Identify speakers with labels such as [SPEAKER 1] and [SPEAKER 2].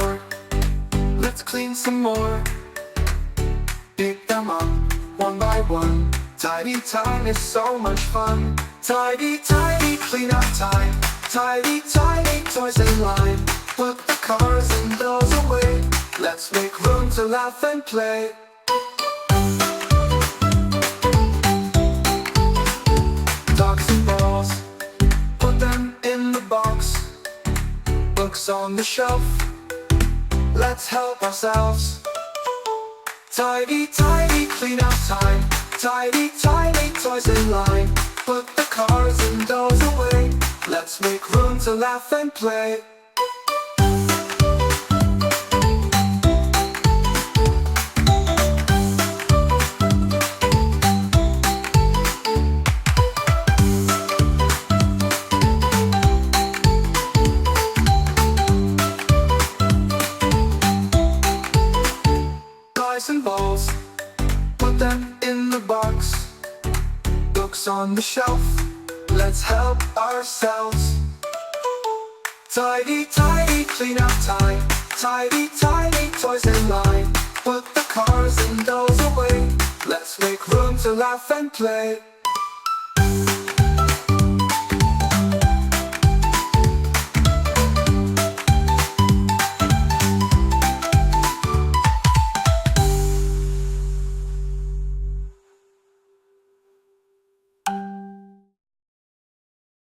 [SPEAKER 1] floor. Let's clean some more. Pick them up, one by one. Tidy time is so much fun. Tidy, tidy, clean up time. Tidy, tidy, toys in line. Put the cars and dolls away. Let's make room to laugh and play. Dogs and balls, put them in the box. Books on the shelf, let's help ourselves. Tidy, tidy, clean up time. Tidy, tidy, toys in line. Put the cars and dolls away. Let's make room to laugh and play. Dice and balls, put them in the box. Books on the shelf, let's help ourselves. Tidy, tidy, clean up time. Tidy, tidy, toys in line. Put the cars and dolls away. Let's make room to laugh and play.